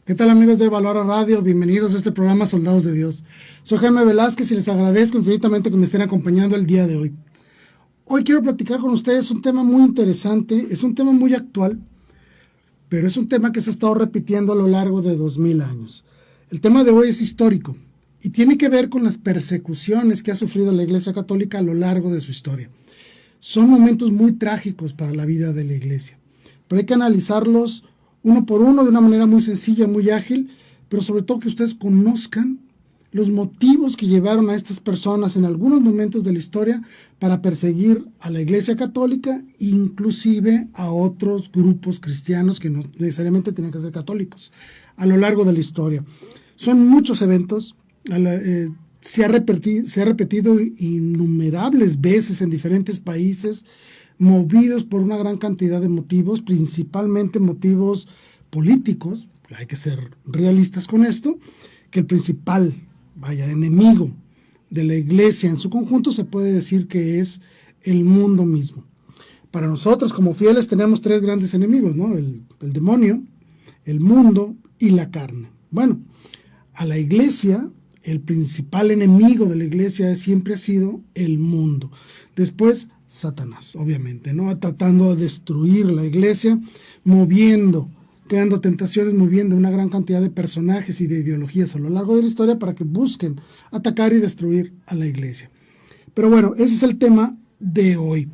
¿Qué tal, amigos de Valora Radio? Bienvenidos a este programa Soldados de Dios. Soy Jaime Velázquez y les agradezco infinitamente que me estén acompañando el día de hoy. Hoy quiero platicar con ustedes un tema muy interesante, es un tema muy actual, pero es un tema que se ha estado repitiendo a lo largo de 2000 años. El tema de hoy es histórico y tiene que ver con las persecuciones que ha sufrido la Iglesia Católica a lo largo de su historia. Son momentos muy trágicos para la vida de la Iglesia, pero hay que analizarlos uno por uno de una manera muy sencilla, muy ágil, pero sobre todo que ustedes conozcan los motivos que llevaron a estas personas en algunos momentos de la historia para perseguir a la Iglesia Católica, inclusive a otros grupos cristianos que no necesariamente tenían que ser católicos, a lo largo de la historia. Son muchos eventos, se ha repetido innumerables veces en diferentes países, movidos por una gran cantidad de motivos, principalmente motivos políticos. Hay que ser realistas con esto, que el principal enemigo de la Iglesia en su conjunto se puede decir que es el mundo mismo. Para nosotros como fieles tenemos tres grandes enemigos, ¿no? El demonio, el mundo y la carne. Bueno, a la Iglesia, el principal enemigo de la Iglesia siempre ha sido el mundo. Después, Satanás, obviamente, ¿no? Tratando de destruir la Iglesia, creando tentaciones, moviendo una gran cantidad de personajes y de ideologías a lo largo de la historia para que busquen atacar y destruir a la Iglesia. Pero bueno, ese es el tema de hoy.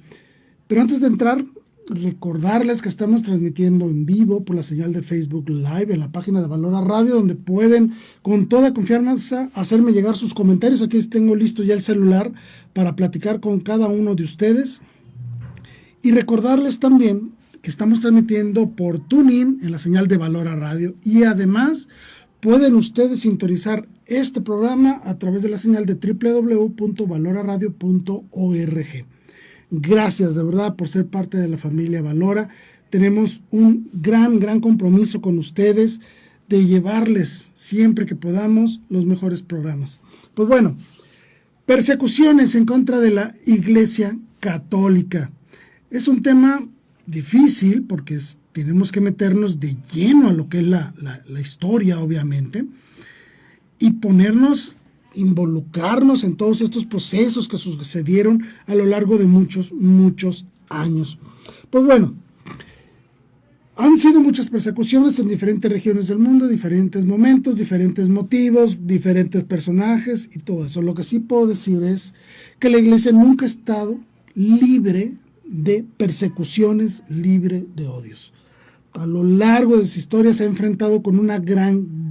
Pero antes de entrar, recordarles que estamos transmitiendo en vivo por la señal de Facebook Live en la página de Valora Radio, donde pueden con toda confianza hacerme llegar sus comentarios. Aquí tengo listo ya el celular para platicar con cada uno de ustedes. Y recordarles también que estamos transmitiendo por TuneIn en la señal de Valora Radio. Y además pueden ustedes sintonizar este programa a través de la señal de www.valoraradio.org. Gracias de verdad por ser parte de la familia Valora. Tenemos un gran compromiso con ustedes de llevarles siempre que podamos los mejores programas. Pues bueno, persecuciones en contra de la Iglesia Católica. Es un tema difícil porque tenemos que meternos de lleno a lo que es la historia, obviamente, y involucrarnos en todos estos procesos que sucedieron a lo largo de muchos años. Pues bueno, han sido muchas persecuciones en diferentes regiones del mundo, diferentes momentos, diferentes motivos, diferentes personajes y todo eso. Lo que sí puedo decir es que la Iglesia nunca ha estado libre de persecuciones, libre de odios. A lo largo de su historia se ha enfrentado con una gran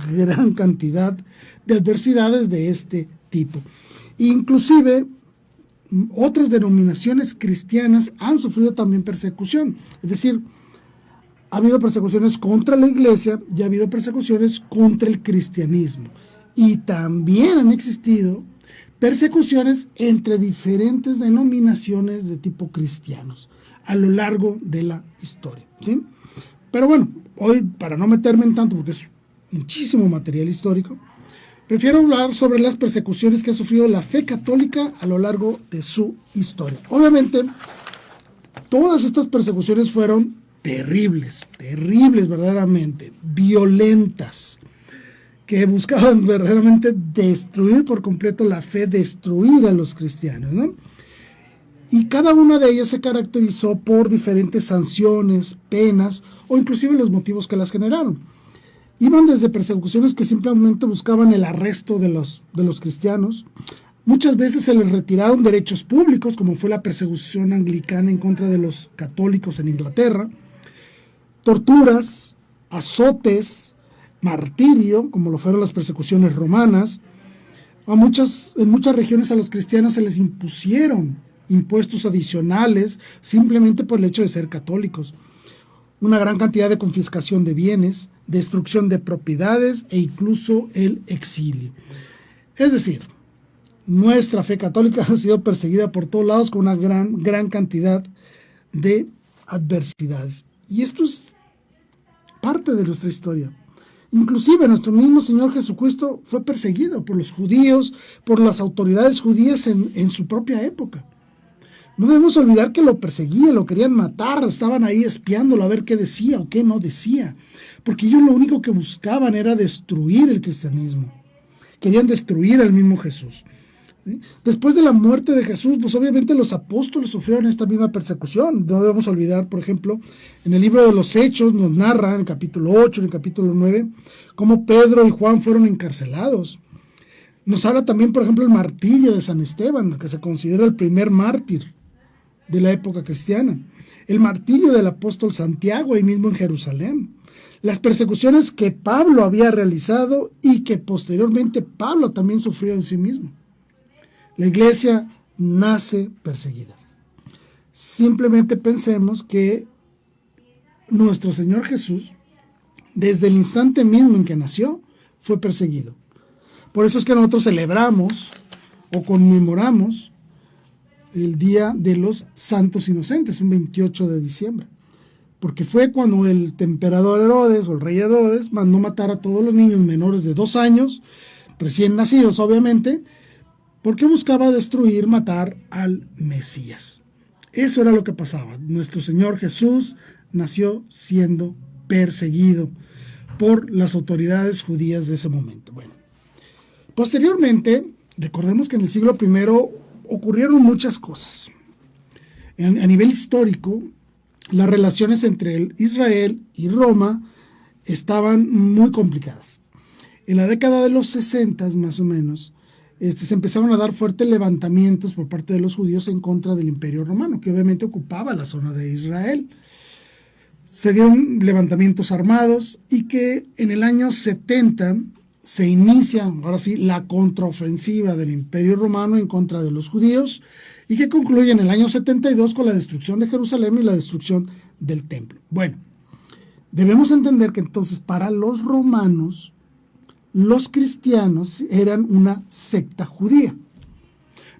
cantidad de adversidades de este tipo. Inclusive, otras denominaciones cristianas han sufrido también persecución. Es decir, ha habido persecuciones contra la Iglesia y ha habido persecuciones contra el cristianismo. Y también han existido persecuciones entre diferentes denominaciones de tipo cristianos a lo largo de la historia, ¿sí? Pero bueno, hoy para no meterme en tanto, porque es muchísimo material histórico, prefiero hablar sobre las persecuciones que ha sufrido la fe católica a lo largo de su historia. Obviamente, todas estas persecuciones fueron terribles verdaderamente, violentas, que buscaban verdaderamente destruir por completo la fe, destruir a los cristianos, ¿no? Y cada una de ellas se caracterizó por diferentes sanciones, penas o inclusive los motivos que las generaron. Iban desde persecuciones que simplemente buscaban el arresto de los cristianos. Muchas veces se les retiraron derechos públicos, como fue la persecución anglicana en contra de los católicos en Inglaterra. Torturas, azotes, martirio, como lo fueron las persecuciones romanas. En muchas regiones a los cristianos se les impusieron impuestos adicionales simplemente por el hecho de ser católicos. Una gran cantidad de confiscación de bienes, destrucción de propiedades e incluso el exilio. Es decir, nuestra fe católica ha sido perseguida por todos lados con una gran cantidad de adversidades. Y esto es parte de nuestra historia. Inclusive nuestro mismo Señor Jesucristo fue perseguido por los judíos, por las autoridades judías en su propia época. No debemos olvidar que lo perseguían, lo querían matar, estaban ahí espiándolo a ver qué decía o qué no decía, porque ellos lo único que buscaban era destruir el cristianismo. Querían destruir al mismo Jesús. ¿Sí? Después de la muerte de Jesús, pues obviamente los apóstoles sufrieron esta misma persecución. No debemos olvidar, por ejemplo, en el libro de los Hechos nos narra, en el capítulo 8, en el capítulo 9, cómo Pedro y Juan fueron encarcelados. Nos habla también, por ejemplo, el martirio de San Esteban, que se considera el primer mártir de la época cristiana. El martirio del apóstol Santiago, ahí mismo en Jerusalén. Las persecuciones que Pablo había realizado y que posteriormente Pablo también sufrió en sí mismo. La iglesia nace perseguida. Simplemente pensemos que nuestro Señor Jesús, desde el instante mismo en que nació, fue perseguido. Por eso es que nosotros celebramos o conmemoramos el Día de los Santos Inocentes, un 28 de diciembre. Porque fue cuando el emperador Herodes, o el rey Herodes, mandó matar a todos los niños menores de 2 años, recién nacidos obviamente, porque buscaba destruir, matar al Mesías. Eso era lo que pasaba. Nuestro Señor Jesús nació siendo perseguido por las autoridades judías de ese momento. Bueno, posteriormente, recordemos que en el siglo I ocurrieron muchas cosas. A nivel histórico, las relaciones entre Israel y Roma estaban muy complicadas. En la década de los 60 más o menos, se empezaron a dar fuertes levantamientos por parte de los judíos en contra del Imperio Romano, que obviamente ocupaba la zona de Israel. Se dieron levantamientos armados y que en el año 70 se inicia, ahora sí, la contraofensiva del Imperio Romano en contra de los judíos y que concluye en el año 72 con la destrucción de Jerusalén y la destrucción del templo. Bueno, debemos entender que entonces para los romanos, los cristianos eran una secta judía.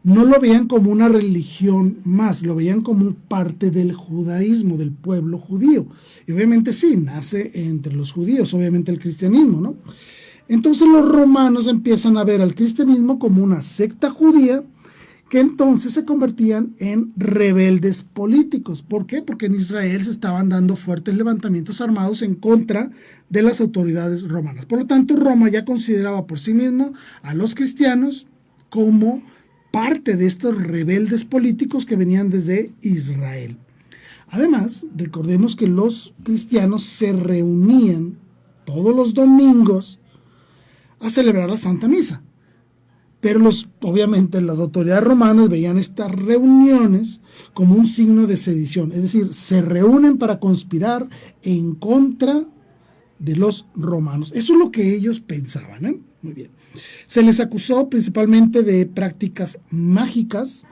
No lo veían como una religión más, lo veían como parte del judaísmo, del pueblo judío. Y obviamente sí, nace entre los judíos, obviamente el cristianismo, ¿no? Entonces los romanos empiezan a ver al cristianismo como una secta judía que entonces se convertían en rebeldes políticos. ¿Por qué? Porque en Israel se estaban dando fuertes levantamientos armados en contra de las autoridades romanas. Por lo tanto, Roma ya consideraba por sí mismo a los cristianos como parte de estos rebeldes políticos que venían desde Israel. Además, recordemos que los cristianos se reunían todos los domingos a celebrar la Santa Misa. Pero obviamente las autoridades romanas veían estas reuniones como un signo de sedición. Es decir, se reúnen para conspirar en contra de los romanos. Eso es lo que ellos pensaban, ¿eh? Muy bien. Se les acusó principalmente de prácticas mágicas.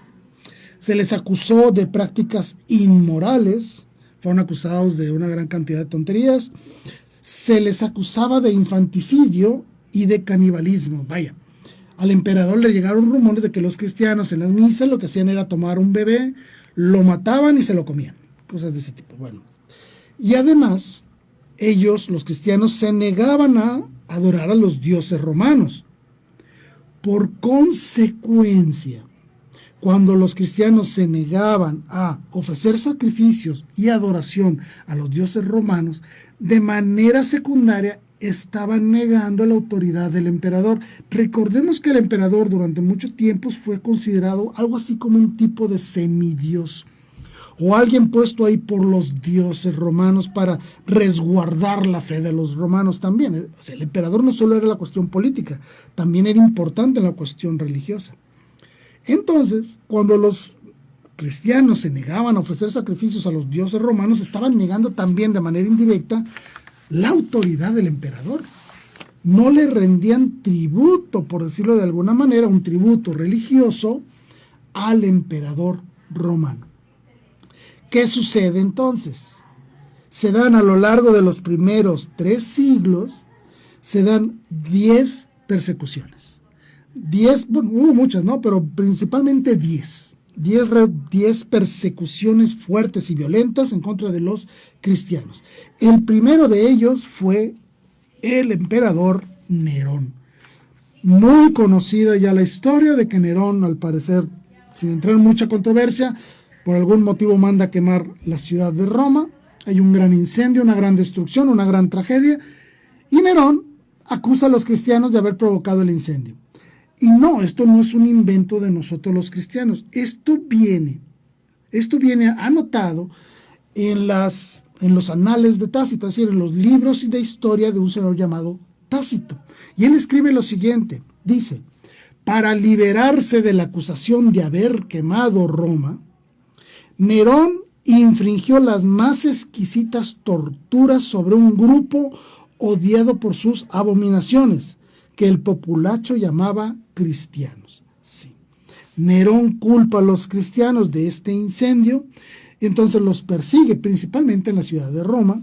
Se les acusó de prácticas inmorales. Fueron acusados de una gran cantidad de tonterías. Se les acusaba de infanticidio y de canibalismo. Vaya, al emperador le llegaron rumores de que los cristianos en las misas lo que hacían era tomar un bebé, lo mataban y se lo comían. Cosas de ese tipo. Bueno, y además, ellos, los cristianos, se negaban a adorar a los dioses romanos. Por consecuencia, cuando los cristianos se negaban a ofrecer sacrificios y adoración a los dioses romanos, de manera secundaria estaban negando la autoridad del emperador. Recordemos que el emperador durante mucho tiempo fue considerado algo así como un tipo de semidios o alguien puesto ahí por los dioses romanos para resguardar la fe de los romanos también. O sea, el emperador no solo era la cuestión política, también era importante en la cuestión religiosa. Entonces, cuando los cristianos se negaban a ofrecer sacrificios a los dioses romanos, estaban negando también de manera indirecta la autoridad del emperador. No le rendían tributo, por decirlo de alguna manera, un tributo religioso al emperador romano. ¿Qué sucede entonces? Se dan a lo largo de los primeros 3 siglos, se dan 10 persecuciones. 10, bueno, hubo muchas, ¿no? Pero principalmente 10 persecuciones fuertes y violentas en contra de los cristianos. El primero de ellos fue el emperador Nerón. Muy conocida ya la historia de que Nerón, al parecer, sin entrar en mucha controversia, por algún motivo manda quemar la ciudad de Roma, hay un gran incendio, una gran destrucción, una gran tragedia, y Nerón acusa a los cristianos de haber provocado el incendio. Y no, esto no es un invento de nosotros los cristianos, esto viene anotado en los anales de Tácito, es decir, en los libros de historia de un señor llamado Tácito. Y él escribe lo siguiente, dice: para liberarse de la acusación de haber quemado Roma, Nerón infringió las más exquisitas torturas sobre un grupo odiado por sus abominaciones, que el populacho llamaba cristianos. Sí. Nerón culpa a los cristianos de este incendio, y entonces los persigue principalmente en la ciudad de Roma,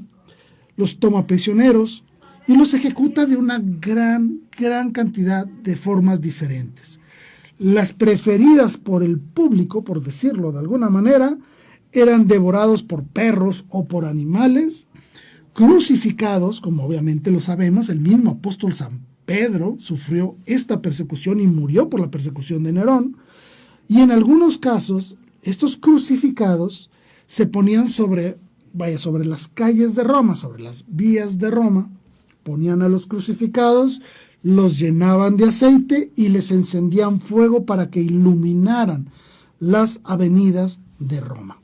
los toma prisioneros y los ejecuta de una gran cantidad de formas diferentes. Las preferidas por el público, por decirlo de alguna manera, eran devorados por perros o por animales, crucificados, como obviamente lo sabemos, el mismo apóstol San Pedro sufrió esta persecución y murió por la persecución de Nerón, y en algunos casos estos crucificados se ponían sobre las calles de Roma, sobre las vías de Roma, ponían a los crucificados, los llenaban de aceite y les encendían fuego para que iluminaran las avenidas de Roma.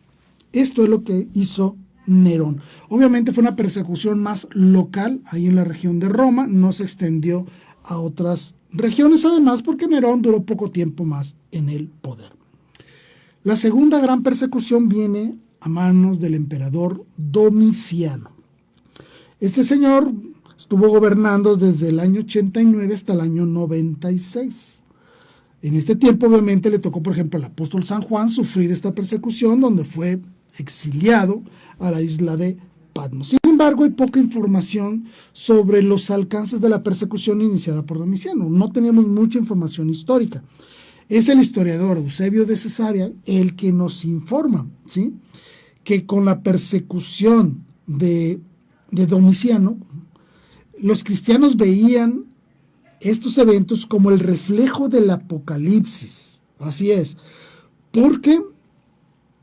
Esto es lo que hizo Nerón. Obviamente fue una persecución más local ahí en la región de Roma, no se extendió a otras regiones, además porque Nerón duró poco tiempo más en el poder. La segunda gran persecución viene a manos del emperador Domiciano. Este señor estuvo gobernando desde el año 89 hasta el año 96. En este tiempo obviamente le tocó, por ejemplo, al apóstol San Juan sufrir esta persecución, donde fue exiliado a la isla de Patmos. Sin embargo, hay poca información sobre los alcances de la persecución iniciada por Domiciano. No tenemos mucha información histórica. Es el historiador Eusebio de Cesarea el que nos informa, ¿sí?, que con la persecución de Domiciano, los cristianos veían estos eventos como el reflejo del Apocalipsis. Así es, porque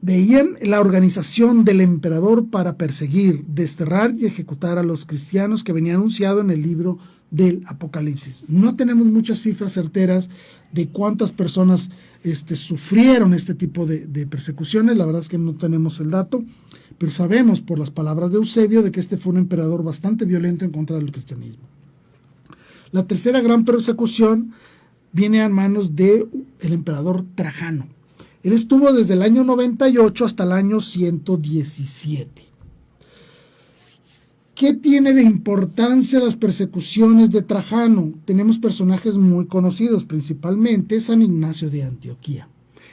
veían la organización del emperador para perseguir, desterrar y ejecutar a los cristianos que venía anunciado en el libro del Apocalipsis. No tenemos muchas cifras certeras de cuántas personas sufrieron este tipo de persecuciones, la verdad es que no tenemos el dato, pero sabemos por las palabras de Eusebio de que este fue un emperador bastante violento en contra del cristianismo. La tercera gran persecución viene a manos del emperador Trajano. Él estuvo desde el año 98 hasta el año 117. ¿Qué tiene de importancia las persecuciones de Trajano? Tenemos personajes muy conocidos, principalmente San Ignacio de Antioquía,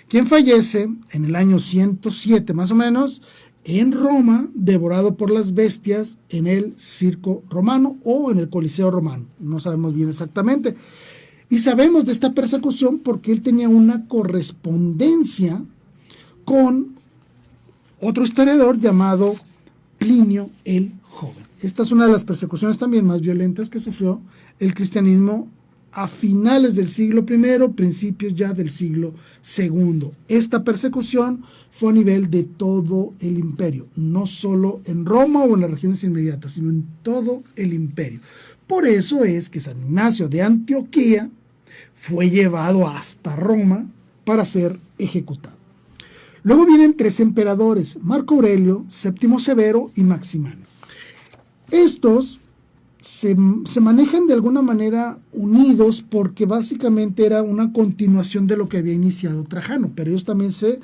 quien fallece en el año 107 más o menos en Roma, devorado por las bestias en el circo romano o en el Coliseo romano. No sabemos bien exactamente. Y sabemos de esta persecución porque él tenía una correspondencia con otro historiador llamado Plinio el Joven. Esta es una de las persecuciones también más violentas que sufrió el cristianismo a finales del siglo I, principios ya del siglo II. Esta persecución fue a nivel de todo el imperio, no solo en Roma o en las regiones inmediatas, sino en todo el imperio. Por eso es que San Ignacio de Antioquía fue llevado hasta Roma para ser ejecutado. Luego vienen tres emperadores, Marco Aurelio, Séptimo Severo y Maximiano. Estos se manejan de alguna manera unidos porque básicamente era una continuación de lo que había iniciado Trajano, pero ellos también se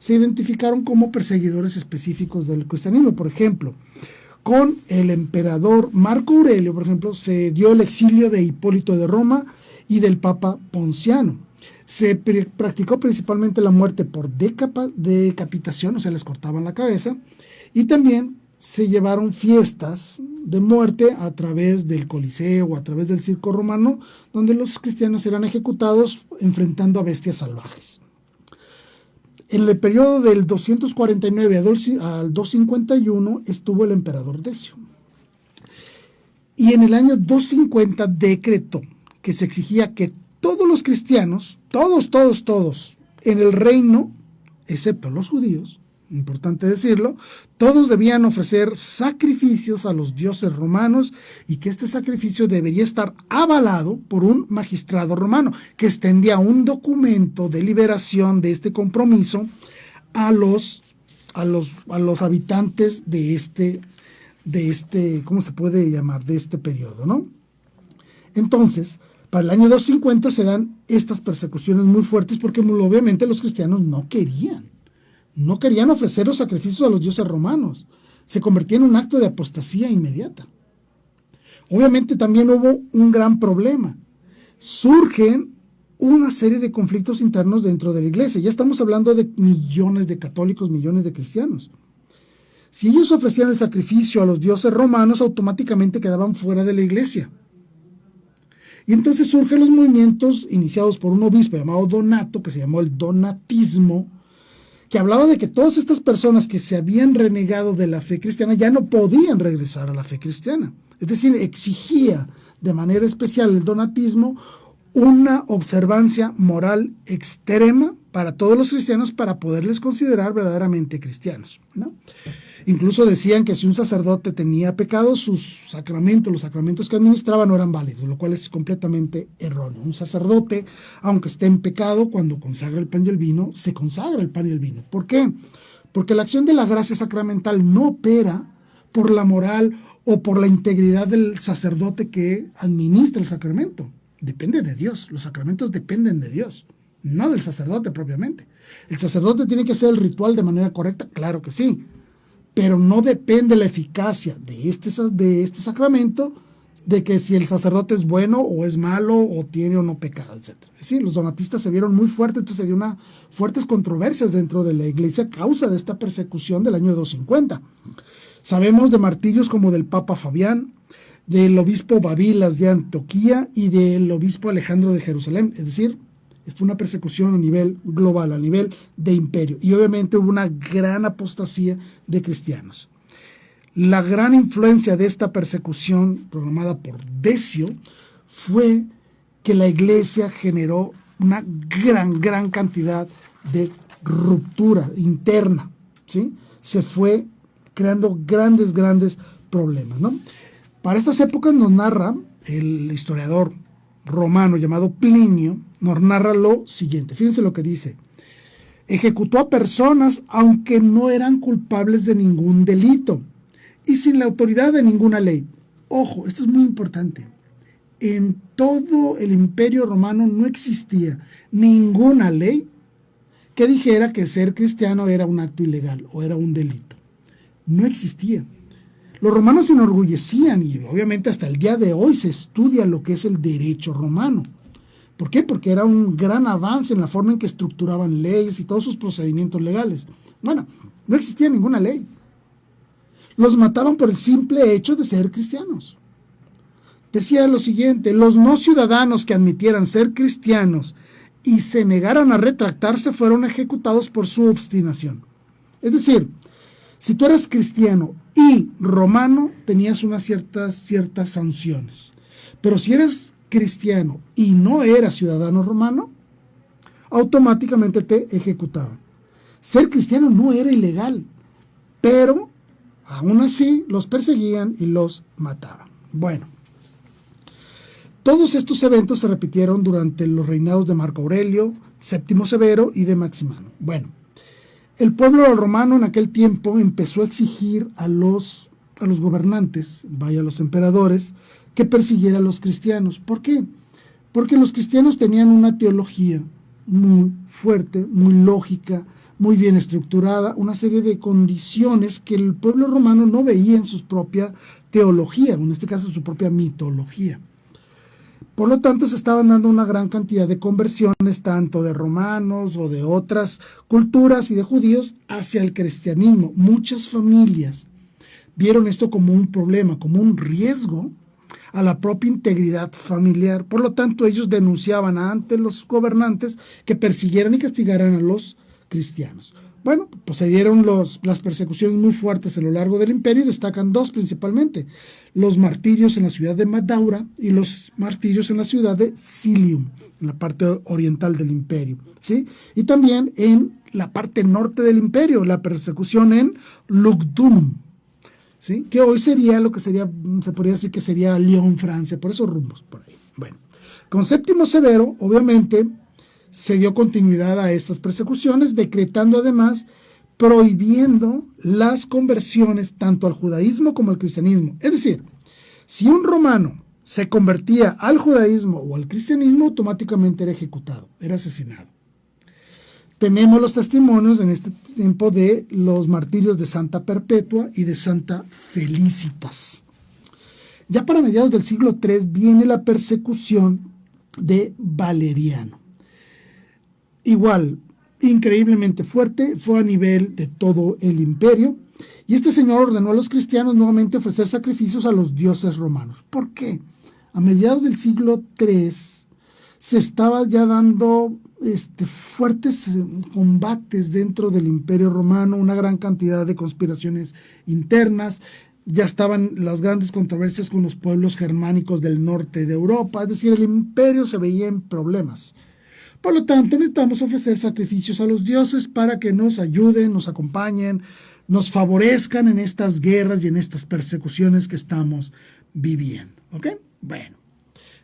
identificaron como perseguidores específicos del cristianismo. Por ejemplo, con el emperador Marco Aurelio, por ejemplo, se dio el exilio de Hipólito de Roma y del Papa Ponciano. Se practicó principalmente la muerte por decapitación, o sea, les cortaban la cabeza, y también se llevaron fiestas de muerte a través del Coliseo o a través del circo romano, donde los cristianos eran ejecutados enfrentando a bestias salvajes. En el periodo del 249 al 251 estuvo el emperador Decio. Y en el año 250 decretó que se exigía que todos los cristianos, todos en el reino excepto los judíos, importante decirlo, todos debían ofrecer sacrificios a los dioses romanos y que este sacrificio debería estar avalado por un magistrado romano que extendía un documento de liberación de este compromiso a los habitantes de este, ¿cómo se puede llamar? De este periodo, ¿no? Entonces, para el año 250 se dan estas persecuciones muy fuertes porque obviamente los cristianos no querían ofrecer los sacrificios a los dioses romanos. Se convertía en un acto de apostasía inmediata. Obviamente también hubo un gran problema. Surgen una serie de conflictos internos dentro de la iglesia. Ya estamos hablando de millones de católicos, millones de cristianos. Si ellos ofrecían el sacrificio a los dioses romanos, automáticamente quedaban fuera de la iglesia. Y entonces surgen los movimientos iniciados por un obispo llamado Donato, que se llamó el donatismo, que hablaba de que todas estas personas que se habían renegado de la fe cristiana ya no podían regresar a la fe cristiana. Es decir, exigía de manera especial el donatismo una observancia moral extrema para todos los cristianos para poderles considerar verdaderamente cristianos, ¿no? Incluso decían que si un sacerdote tenía pecado, sus sacramentos, los sacramentos que administraba no eran válidos, lo cual es completamente erróneo. Un sacerdote, aunque esté en pecado, cuando consagra el pan y el vino, se consagra el pan y el vino. ¿Por qué? Porque la acción de la gracia sacramental no opera por la moral o por la integridad del sacerdote que administra el sacramento. Depende de Dios, los sacramentos dependen de Dios, no del sacerdote propiamente. ¿El sacerdote tiene que hacer el ritual de manera correcta? Claro que sí, pero no depende la eficacia de este sacramento de que si el sacerdote es bueno o es malo o tiene o no pecado, etc. Es decir, los donatistas se vieron muy fuertes, entonces se dio fuertes controversias dentro de la iglesia a causa de esta persecución del año 250. Sabemos de martirios como del Papa Fabián, del obispo Babilas de Antioquía y del obispo Alejandro de Jerusalén. Es decir, fue una persecución a nivel global, a nivel de imperio. Y obviamente hubo una gran apostasía de cristianos. La gran influencia de esta persecución programada por Decio fue que la iglesia generó una gran cantidad de ruptura interna, ¿sí? Se fue creando grandes problemas, ¿no? Para estas épocas nos narra el historiador romano llamado Plinio, nos narra lo siguiente. Fíjense lo que dice. Ejecutó a personas aunque no eran culpables de ningún delito y sin la autoridad de ninguna ley. Ojo, esto es muy importante. En todo el imperio romano no existía ninguna ley que dijera que ser cristiano era un acto ilegal o era un delito. No existía. Los romanos se enorgullecían y obviamente hasta el día de hoy se estudia lo que es el derecho romano. ¿Por qué? Porque era un gran avance en la forma en que estructuraban leyes y todos sus procedimientos legales. Bueno, no existía ninguna ley. Los mataban por el simple hecho de ser cristianos. Decía lo siguiente: los no ciudadanos que admitieran ser cristianos y se negaran a retractarse fueron ejecutados por su obstinación. Es decir, si tú eras cristiano y romano, tenías unas ciertas sanciones. Pero si eres cristiano y no eras ciudadano romano, automáticamente te ejecutaban. Ser cristiano no era ilegal, pero aún así los perseguían y los mataban. Bueno, todos estos eventos se repitieron durante los reinados de Marco Aurelio, Séptimo Severo y de Maximiano. Bueno, el pueblo romano en aquel tiempo empezó a exigir a los gobernantes, vaya, los emperadores, que persiguieran a los cristianos. ¿Por qué? Porque los cristianos tenían una teología muy fuerte, muy lógica, muy bien estructurada, una serie de condiciones que el pueblo romano no veía en su propia teología, en este caso su propia mitología. Por lo tanto, se estaban dando una gran cantidad de conversiones, tanto de romanos o de otras culturas y de judíos, hacia el cristianismo. Muchas familias vieron esto como un problema, como un riesgo a la propia integridad familiar. Por lo tanto, ellos denunciaban ante los gobernantes que persiguieran y castigaran a los cristianos. Bueno, pues se dieron las persecuciones muy fuertes a lo largo del imperio y destacan dos principalmente, los martirios en la ciudad de Madaura y los martirios en la ciudad de Silium, en la parte oriental del imperio, ¿sí? Y también en la parte norte del imperio, la persecución en Lugdunum, ¿sí? Que hoy sería lo que sería, se podría decir que sería Lyon, Francia, por esos rumbos, por ahí. Bueno, con Séptimo Severo, obviamente, se dio continuidad a estas persecuciones, decretando además prohibiendo las conversiones tanto al judaísmo como al cristianismo. Es decir, si un romano se convertía al judaísmo o al cristianismo, automáticamente era ejecutado, era asesinado. Tenemos los testimonios en este tiempo de los martirios de Santa Perpetua y de Santa Felicitas. Ya para mediados del siglo III viene la persecución de Valeriano. Igual, increíblemente fuerte, fue a nivel de todo el imperio, y este señor ordenó a los cristianos nuevamente ofrecer sacrificios a los dioses romanos. ¿Por qué? A mediados del siglo III se estaba ya dando fuertes combates dentro del imperio romano, una gran cantidad de conspiraciones internas, ya estaban las grandes controversias con los pueblos germánicos del norte de Europa, es decir, el imperio se veía en problemas. Por lo tanto, necesitamos ofrecer sacrificios a los dioses para que nos ayuden, nos acompañen, nos favorezcan en estas guerras y en estas persecuciones que estamos viviendo. ¿Ok? Bueno,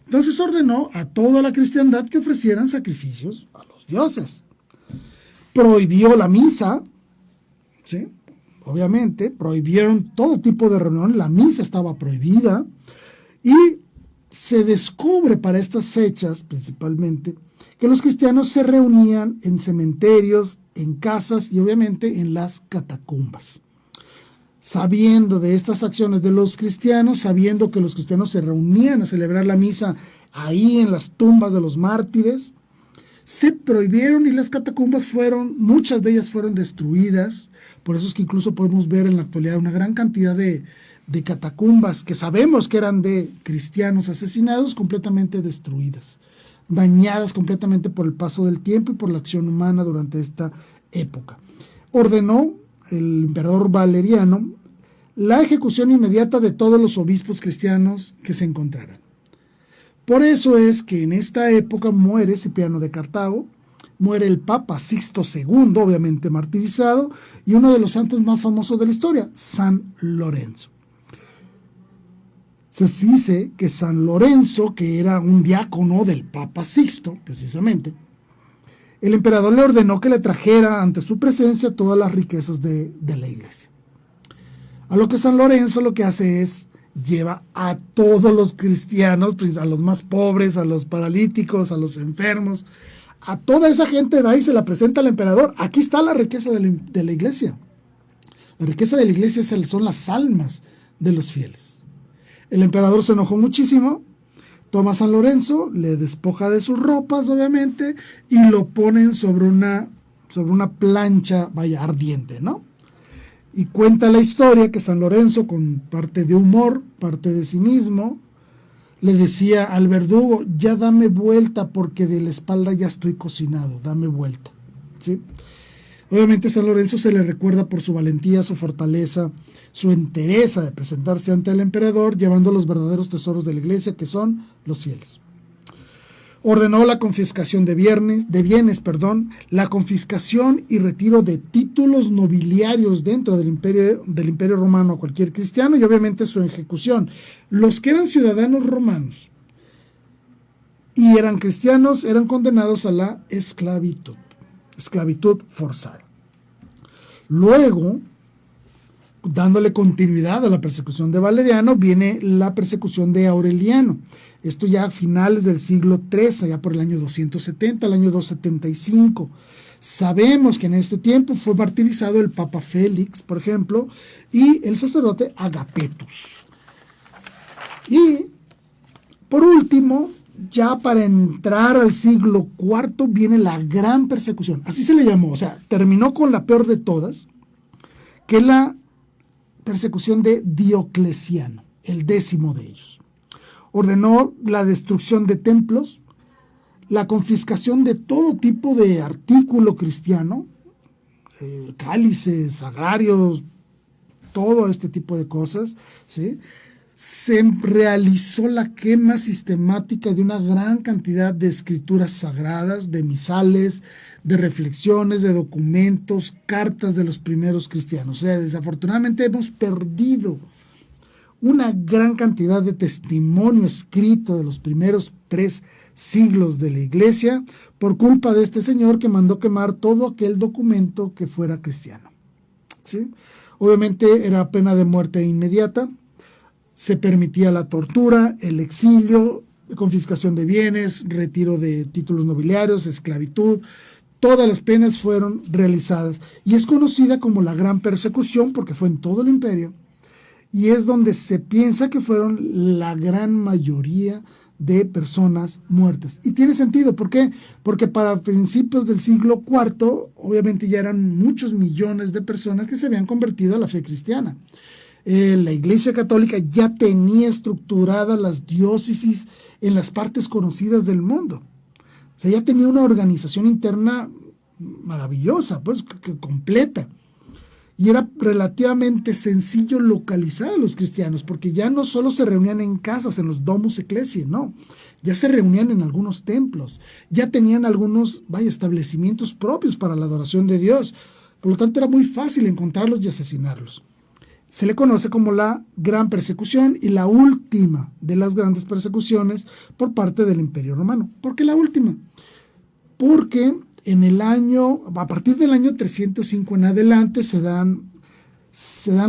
entonces ordenó a toda la cristiandad que ofrecieran sacrificios a los dioses. Prohibió la misa, ¿sí? Obviamente, prohibieron todo tipo de reunión, la misa estaba prohibida, y se descubre para estas fechas, principalmente, que los cristianos se reunían en cementerios, en casas y obviamente en las catacumbas. Sabiendo de estas acciones de los cristianos, sabiendo que los cristianos se reunían a celebrar la misa ahí en las tumbas de los mártires, se prohibieron y las catacumbas muchas de ellas fueron destruidas. Por eso es que incluso podemos ver en la actualidad una gran cantidad de catacumbas que sabemos que eran de cristianos asesinados, completamente destruidas, dañadas completamente por el paso del tiempo y por la acción humana durante esta época. Ordenó el emperador Valeriano la ejecución inmediata de todos los obispos cristianos que se encontraran. Por eso es que en esta época muere Cipriano de Cartago, muere el Papa Sixto II, obviamente martirizado, y uno de los santos más famosos de la historia, San Lorenzo. Se dice que San Lorenzo, que era un diácono del Papa Sixto, precisamente, el emperador le ordenó que le trajera ante su presencia todas las riquezas de la iglesia. A lo que San Lorenzo lo que hace es lleva a todos los cristianos, a los más pobres, a los paralíticos, a los enfermos, a toda esa gente va y se la presenta al emperador. Aquí está la riqueza de la iglesia. La riqueza de la iglesia son las almas de los fieles. El emperador se enojó muchísimo, toma a San Lorenzo, le despoja de sus ropas, obviamente, y lo ponen sobre una plancha, ardiente, ¿no? Y cuenta la historia que San Lorenzo, con parte de humor, parte de cinismo, le decía al verdugo, ya dame vuelta porque de la espalda ya estoy cocinado, dame vuelta, ¿sí? Obviamente San Lorenzo se le recuerda por su valentía, su fortaleza, su entereza de presentarse ante el emperador, llevando los verdaderos tesoros de la iglesia, que son los fieles. Ordenó la confiscación de bienes, la confiscación y retiro de títulos nobiliarios dentro del imperio romano a cualquier cristiano, y obviamente su ejecución. Los que eran ciudadanos romanos y eran cristianos eran condenados a la esclavitud forzada. Luego, dándole continuidad a la persecución de Valeriano, viene la persecución de Aureliano. Esto ya a finales del siglo III, ya por el año 270, el año 275. Sabemos que en este tiempo fue martirizado el Papa Félix, por ejemplo, y el sacerdote Agapetus. Y, por último, ya para entrar al siglo IV viene la gran persecución. Así se le llamó, o sea, terminó con la peor de todas, que es la persecución de Diocleciano, el 10º de ellos. Ordenó la destrucción de templos, la confiscación de todo tipo de artículo cristiano, cálices, sagrarios, todo este tipo de cosas, ¿sí? Se realizó la quema sistemática de una gran cantidad de escrituras sagradas, de misales, de reflexiones, de documentos, cartas de los primeros cristianos. O sea, desafortunadamente hemos perdido una gran cantidad de testimonio escrito de los primeros 3 siglos de la iglesia por culpa de este señor que mandó quemar todo aquel documento que fuera cristiano, ¿sí? Obviamente era pena de muerte inmediata. Se permitía la tortura, el exilio, confiscación de bienes, retiro de títulos nobiliarios, esclavitud. Todas las penas fueron realizadas y es conocida como la Gran Persecución porque fue en todo el imperio y es donde se piensa que fueron la gran mayoría de personas muertas. Y tiene sentido, ¿por qué? Porque para principios del siglo IV, obviamente ya eran muchos millones de personas que se habían convertido a la fe cristiana. La Iglesia Católica ya tenía estructuradas las diócesis en las partes conocidas del mundo. O sea, ya tenía una organización interna maravillosa, pues, completa. Y era relativamente sencillo localizar a los cristianos, porque ya no solo se reunían en casas, en los domus ecclesiae, no. Ya se reunían en algunos templos, ya tenían algunos, establecimientos propios para la adoración de Dios. Por lo tanto, era muy fácil encontrarlos y asesinarlos. Se le conoce como la Gran Persecución y la última de las grandes persecuciones por parte del Imperio Romano. ¿Por qué la última? Porque a partir del año 305 en adelante se dan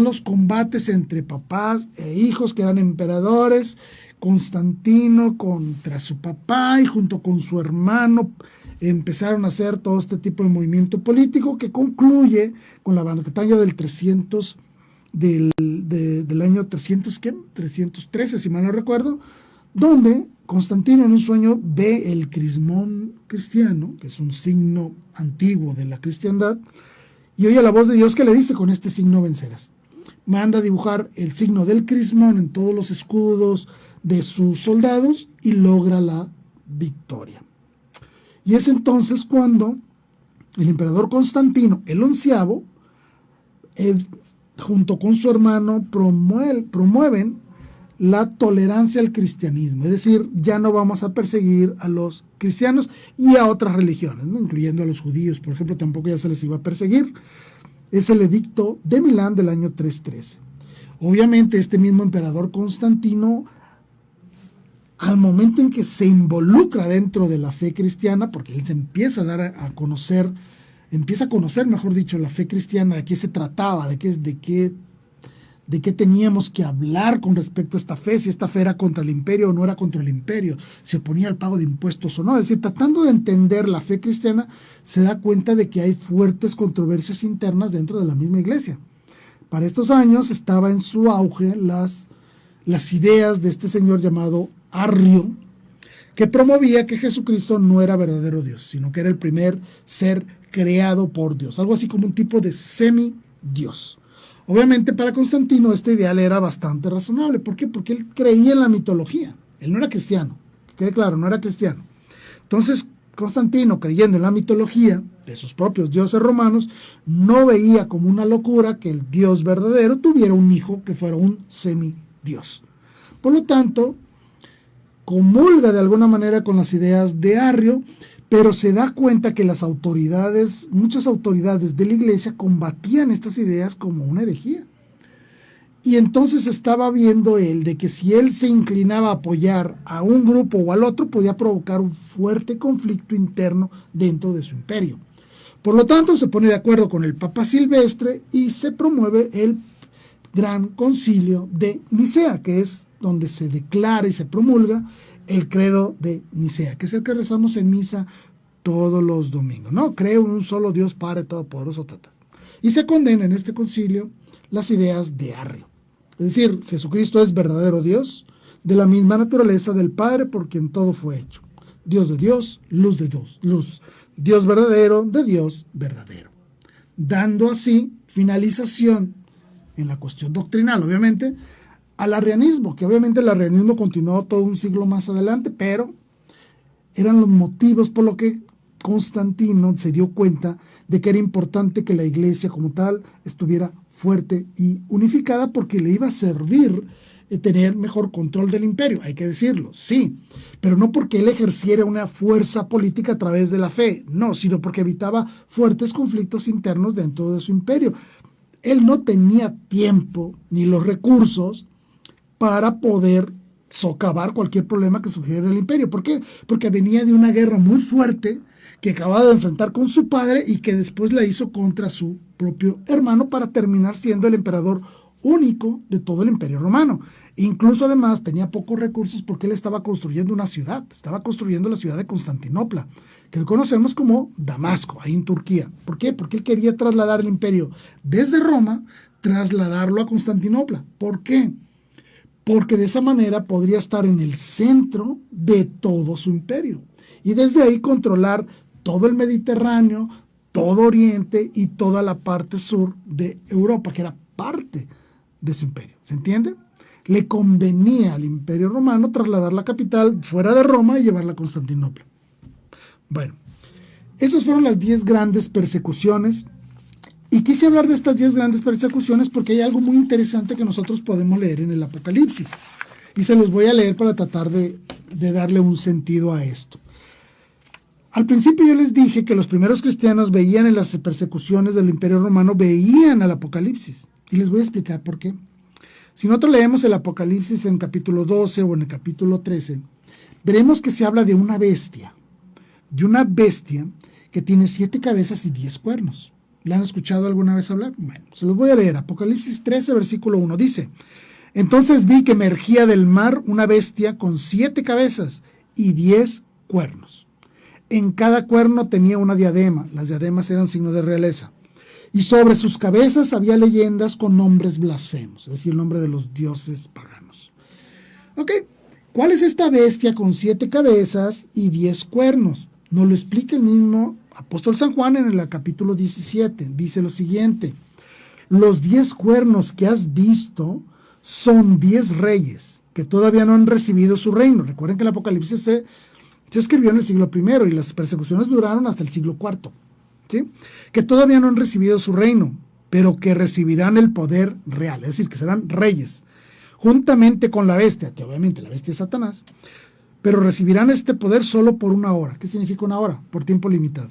los combates entre papás e hijos que eran emperadores. Constantino contra su papá y junto con su hermano empezaron a hacer todo este tipo de movimiento político que concluye con la batalla del 300 del año 313, si mal no recuerdo, donde Constantino en un sueño ve el crismón cristiano, que es un signo antiguo de la cristiandad, y oye la voz de Dios que le dice: con este signo vencerás. Manda a dibujar el signo del crismón en todos los escudos de sus soldados y logra la victoria. Y es entonces cuando el emperador Constantino, el 11º, junto con su hermano, promueven la tolerancia al cristianismo, es decir, ya no vamos a perseguir a los cristianos y a otras religiones, ¿no? Incluyendo a los judíos, por ejemplo, tampoco ya se les iba a perseguir. Es el edicto de Milán del año 313. Obviamente este mismo emperador Constantino, al momento en que se involucra dentro de la fe cristiana, porque él se empieza a dar a conocer, mejor dicho, la fe cristiana, de qué se trataba, de qué teníamos que hablar con respecto a esta fe, si esta fe era contra el imperio o no era contra el imperio, si oponía al pago de impuestos o no. Es decir, tratando de entender la fe cristiana, se da cuenta de que hay fuertes controversias internas dentro de la misma iglesia. Para estos años estaba en su auge las ideas de este señor llamado Arrio, que promovía que Jesucristo no era verdadero Dios, sino que era el primer ser creado por Dios, algo así como un tipo de semidios. Obviamente para Constantino este ideal era bastante razonable. ¿Por qué? Porque él creía en la mitología. Él no era cristiano, que quede claro, no era cristiano. Entonces Constantino, creyendo en la mitología de sus propios dioses romanos, no veía como una locura que el Dios verdadero tuviera un hijo que fuera un semidios. Por lo tanto, comulga de alguna manera con las ideas de Arrio, pero se da cuenta que muchas autoridades de la iglesia combatían estas ideas como una herejía. Y entonces estaba viendo él de que si él se inclinaba a apoyar a un grupo o al otro, podía provocar un fuerte conflicto interno dentro de su imperio. Por lo tanto, se pone de acuerdo con el Papa Silvestre y se promueve el Gran Concilio de Nicea, que es donde se declara y se promulga el credo de Nicea, que es el que rezamos en misa todos los domingos, ¿no? Creo en un solo Dios Padre Todopoderoso, y se condena en este concilio las ideas de Arrio. Es decir, Jesucristo es verdadero Dios, de la misma naturaleza del Padre por quien todo fue hecho. Dios de Dios, luz de Dios, luz. Dios verdadero de Dios verdadero. Dando así finalización en la cuestión doctrinal, obviamente, al arrianismo, que obviamente el arrianismo continuó todo un siglo más adelante, pero eran los motivos por lo que Constantino se dio cuenta de que era importante que la iglesia como tal estuviera fuerte y unificada porque le iba a servir tener mejor control del imperio, hay que decirlo, sí, pero no porque él ejerciera una fuerza política a través de la fe, no, sino porque evitaba fuertes conflictos internos dentro de su imperio. Él no tenía tiempo ni los recursos para poder socavar cualquier problema que surgiera en el imperio. ¿Por qué? Porque venía de una guerra muy fuerte que acababa de enfrentar con su padre y que después la hizo contra su propio hermano para terminar siendo el emperador único de todo el imperio romano. Incluso además tenía pocos recursos porque él estaba construyendo una ciudad, estaba construyendo la ciudad de Constantinopla, que hoy conocemos como Damasco, ahí en Turquía. ¿Por qué? Porque él quería trasladar el imperio desde Roma, trasladarlo a Constantinopla. ¿Por qué? Porque de esa manera podría estar en el centro de todo su imperio y desde ahí controlar todo el Mediterráneo, todo Oriente y toda la parte sur de Europa, que era parte de su imperio. ¿Se entiende? Le convenía al imperio romano trasladar la capital fuera de Roma y llevarla a Constantinopla. Bueno, esas fueron las 10 grandes persecuciones. Y quise hablar de estas 10 grandes persecuciones porque hay algo muy interesante que nosotros podemos leer en el Apocalipsis. Y se los voy a leer para tratar de darle un sentido a esto. Al principio yo les dije que los primeros cristianos veían en las persecuciones del Imperio Romano, veían al Apocalipsis. Y les voy a explicar por qué. Si nosotros leemos el Apocalipsis en el capítulo 12 o en el capítulo 13, veremos que se habla de una bestia que tiene 7 cabezas y 10 cuernos. ¿La han escuchado alguna vez hablar? Bueno, se los voy a leer. Apocalipsis 13, versículo 1, dice: Entonces vi que emergía del mar una bestia con 7 cabezas y 10 cuernos. En cada cuerno tenía una diadema. Las diademas eran signo de realeza. Y sobre sus cabezas había leyendas con nombres blasfemos, es decir, el nombre de los dioses paganos. Ok, ¿cuál es esta bestia con 7 cabezas y 10 cuernos? Nos lo explica el mismo apóstol San Juan en el capítulo 17. Dice lo siguiente: los 10 cuernos que has visto son 10 reyes que todavía no han recibido su reino. Recuerden que el Apocalipsis se escribió en el siglo I y las persecuciones duraron hasta el siglo IV. ¿Sí? Que todavía no han recibido su reino, pero que recibirán el poder real, es decir, que serán reyes, juntamente con la bestia, que obviamente la bestia es Satanás, pero recibirán este poder solo por una hora. ¿Qué significa una hora? Por tiempo limitado.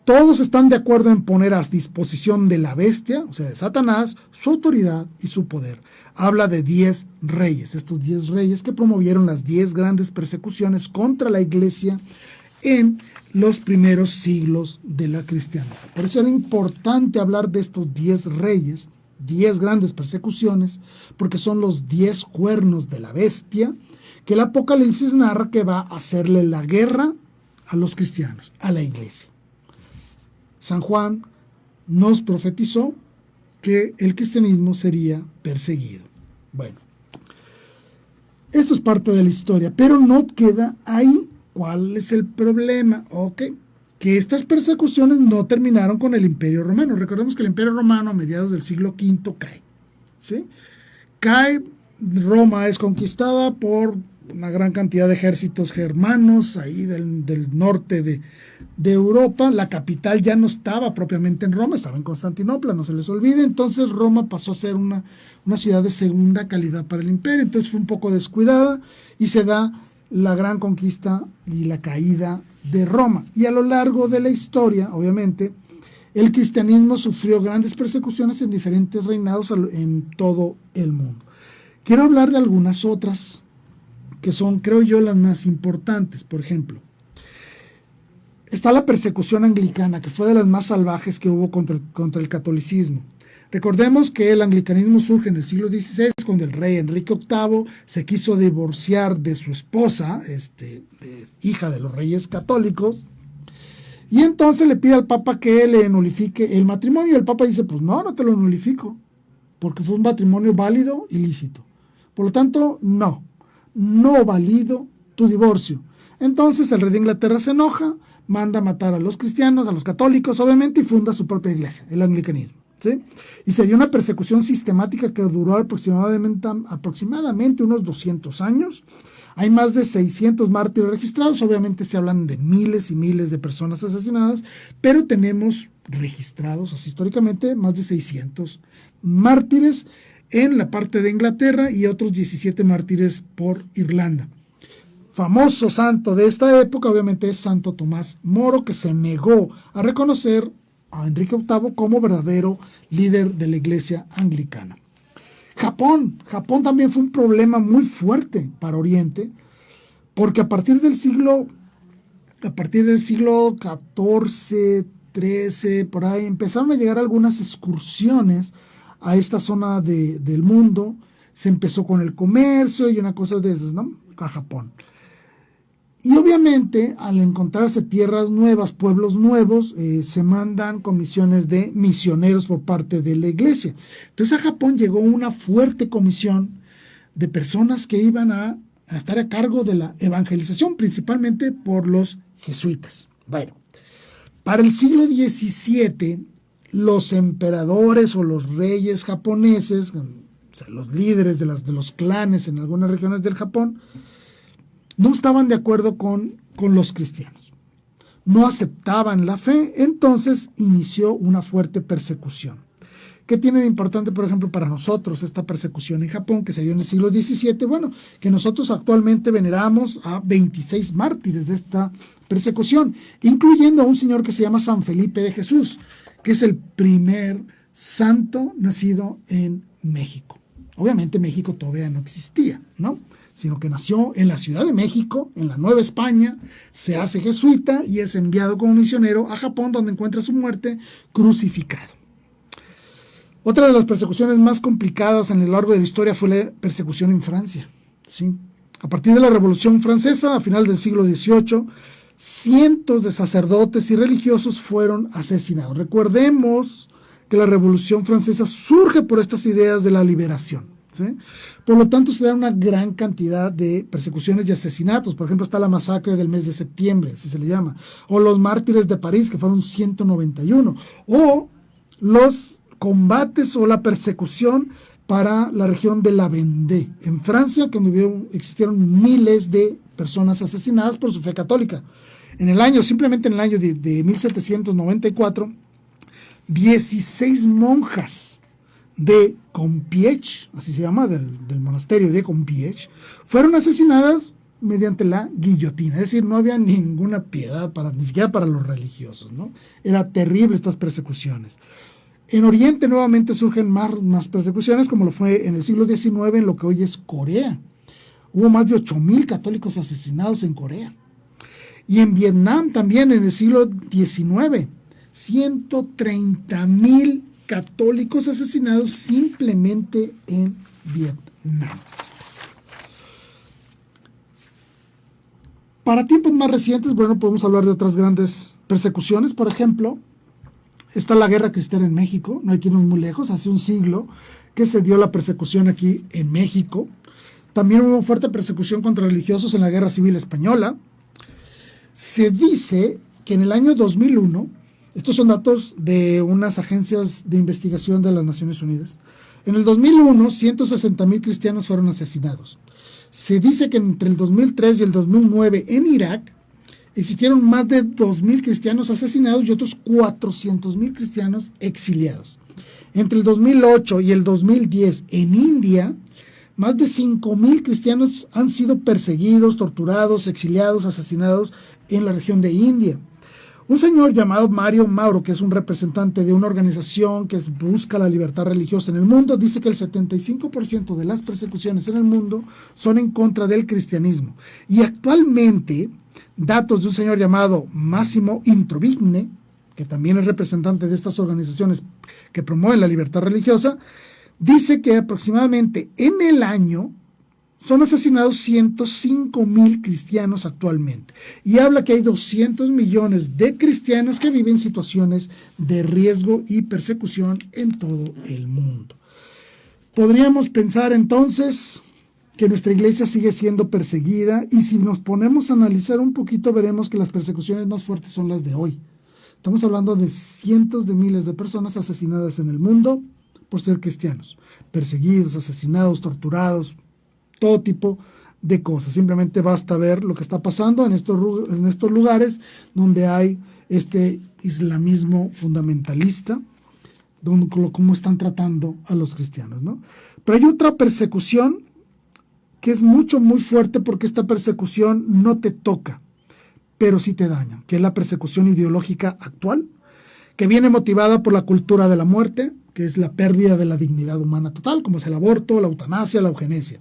Todos están de acuerdo en poner a disposición de la bestia, o sea, de Satanás, su autoridad y su poder. Habla de 10 reyes, estos 10 reyes que promovieron las 10 grandes persecuciones contra la iglesia en los primeros siglos de la cristiandad. Por eso era importante hablar de estos 10 reyes, 10 grandes persecuciones, porque son los 10 cuernos de la bestia que el Apocalipsis narra que va a hacerle la guerra a los cristianos, a la iglesia. San Juan nos profetizó que el cristianismo sería perseguido. Bueno, esto es parte de la historia, pero no queda ahí. ¿Cuál es el problema? Ok, que estas persecuciones no terminaron con el Imperio Romano. Recordemos que el Imperio Romano a mediados del siglo V cae. ¿Sí? Cae, Roma es conquistada por una gran cantidad de ejércitos germanos ahí del norte de Europa. La capital ya no estaba propiamente en Roma, estaba en Constantinopla, no se les olvide. Entonces Roma pasó a ser una ciudad de segunda calidad para el imperio. Entonces fue un poco descuidada y se da la gran conquista y la caída de Roma. Y a lo largo de la historia, obviamente, el cristianismo sufrió grandes persecuciones en diferentes reinados en todo el mundo. Quiero hablar de algunas otras que son, creo yo, las más importantes. Por ejemplo, está la persecución anglicana, que fue de las más salvajes que hubo contra el catolicismo. Recordemos que el anglicanismo surge en el siglo XVI, cuando el rey Enrique VIII se quiso divorciar de su esposa, hija de los reyes católicos, y entonces le pide al Papa que le nulifique el matrimonio. El Papa dice, pues no te lo nulifico, porque fue un matrimonio válido y lícito. Por lo tanto, no valido tu divorcio. Entonces el rey de Inglaterra se enoja, manda a matar a los cristianos, a los católicos, obviamente, y funda su propia iglesia, el anglicanismo. ¿Sí? Y se dio una persecución sistemática que duró aproximadamente unos 200 años, Hay más de 600 mártires registrados, obviamente se hablan de miles y miles de personas asesinadas, pero tenemos registrados, así históricamente, más de 600 mártires en la parte de Inglaterra y otros 17 mártires por Irlanda. Famoso santo de esta época, obviamente, es Santo Tomás Moro, que se negó a reconocer a Enrique VIII como verdadero líder de la iglesia anglicana. Japón también fue un problema muy fuerte para Oriente, porque a partir del siglo XIV, XIII, por ahí, empezaron a llegar algunas excursiones a esta zona del mundo. Se empezó con el comercio y una cosa de esas, ¿no? A Japón. Y obviamente, al encontrarse tierras nuevas, pueblos nuevos, se mandan comisiones de misioneros por parte de la iglesia. Entonces a Japón llegó una fuerte comisión de personas que iban a estar a cargo de la evangelización, principalmente por los jesuitas. Bueno, para el siglo XVII, los emperadores o los reyes japoneses, o sea, los líderes de los clanes en algunas regiones del Japón, no estaban de acuerdo con los cristianos. No aceptaban la fe, entonces inició una fuerte persecución. ¿Qué tiene de importante, por ejemplo, para nosotros esta persecución en Japón que se dio en el siglo XVII? Bueno, que nosotros actualmente veneramos a 26 mártires de esta persecución, incluyendo a un señor que se llama San Felipe de Jesús, que es el primer santo nacido en México. Obviamente México todavía no existía, ¿no? Sino que nació en la Ciudad de México, en la Nueva España, se hace jesuita y es enviado como misionero a Japón, donde encuentra su muerte crucificado. Otra de las persecuciones más complicadas en lo largo de la historia fue la persecución en Francia, ¿sí? A partir de la Revolución Francesa, a final del siglo XVIII, cientos de sacerdotes y religiosos fueron asesinados. Recordemos que la Revolución Francesa surge por estas ideas de la liberación, ¿sí? Por lo tanto, se da una gran cantidad de persecuciones y asesinatos. Por ejemplo, está la masacre del mes de septiembre, así se le llama, o los mártires de París, que fueron 191, o los combates o la persecución para la región de la Vendée, en Francia, donde existieron miles de personas asesinadas por su fe católica. Simplemente en el año de 1794, 16 monjas de Compiègne, así se llama, del monasterio de Compiègne, fueron asesinadas mediante la guillotina. Es decir, no había ninguna piedad ni siquiera para los religiosos, ¿no? Era terrible estas persecuciones. En Oriente nuevamente surgen más persecuciones, como lo fue en el siglo XIX en lo que hoy es Corea. Hubo más de 8,000 católicos asesinados en Corea. Y en Vietnam también en el siglo XIX, 130,000 católicos asesinados simplemente en Vietnam. Para tiempos más recientes, bueno, podemos hablar de otras grandes persecuciones. Por ejemplo, está la Guerra Cristera en México, no hay que irnos muy lejos, hace un siglo que se dio la persecución aquí en México. También hubo fuerte persecución contra religiosos en la Guerra Civil Española. Se dice que en el año 2001, estos son datos de unas agencias de investigación de las Naciones Unidas, en el 2001, 160,000 cristianos fueron asesinados. Se dice que entre el 2003 y el 2009 en Irak existieron más de 2,000 cristianos asesinados y otros 400,000 cristianos exiliados. Entre el 2008 y el 2010 en India, más de 5,000 cristianos han sido perseguidos, torturados, exiliados, asesinados en la región de India. Un señor llamado Mario Mauro, que es un representante de una organización que busca la libertad religiosa en el mundo, dice que el 75% de las persecuciones en el mundo son en contra del cristianismo. Y actualmente, datos de un señor llamado Massimo Introvigne, que también es representante de estas organizaciones que promueven la libertad religiosa, dice que aproximadamente en el año son asesinados 105,000 cristianos actualmente. Y habla que hay 200 millones de cristianos que viven situaciones de riesgo y persecución en todo el mundo. Podríamos pensar entonces que nuestra iglesia sigue siendo perseguida, y si nos ponemos a analizar un poquito veremos que las persecuciones más fuertes son las de hoy. Estamos hablando de cientos de miles de personas asesinadas en el mundo por ser cristianos, perseguidos, asesinados, torturados, todo tipo de cosas. Simplemente basta ver lo que está pasando en estos lugares donde hay este islamismo fundamentalista, cómo están tratando a los cristianos, ¿no? Pero hay otra persecución que es muy fuerte, porque esta persecución no te toca, pero sí te daña, que es la persecución ideológica actual, que viene motivada por la cultura de la muerte, que es la pérdida de la dignidad humana total, como es el aborto, la eutanasia, la eugenesia,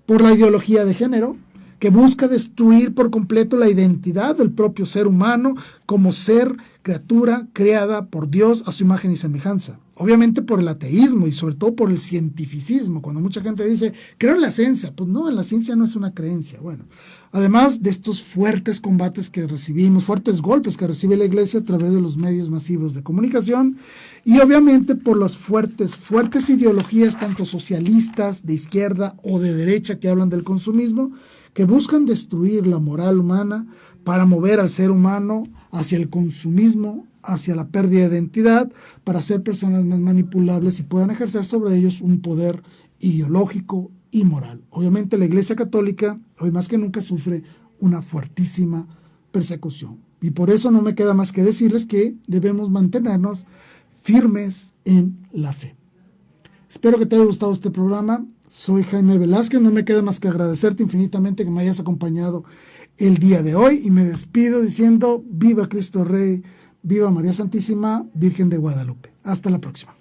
por la ideología de género, que busca destruir por completo la identidad del propio ser humano como ser, criatura creada por Dios a su imagen y semejanza. Obviamente por el ateísmo y sobre todo por el cientificismo, cuando mucha gente dice, creo en la ciencia. Pues no, en la ciencia no es una creencia. Bueno, además de estos fuertes combates que recibimos, fuertes golpes que recibe la iglesia a través de los medios masivos de comunicación, y obviamente por las fuertes ideologías, tanto socialistas, de izquierda o de derecha, que hablan del consumismo, que buscan destruir la moral humana para mover al ser humano hacia el consumismo, hacia la pérdida de identidad, para ser personas más manipulables y puedan ejercer sobre ellos un poder ideológico y moral. Obviamente la Iglesia Católica hoy más que nunca sufre una fuertísima persecución, y por eso no me queda más que decirles que debemos mantenernos firmes en la fe. Espero que te haya gustado este programa. Soy Jaime Velázquez, no me queda más que agradecerte infinitamente que me hayas acompañado el día de hoy, y me despido diciendo: viva Cristo Rey, viva María Santísima, Virgen de Guadalupe. Hasta la próxima.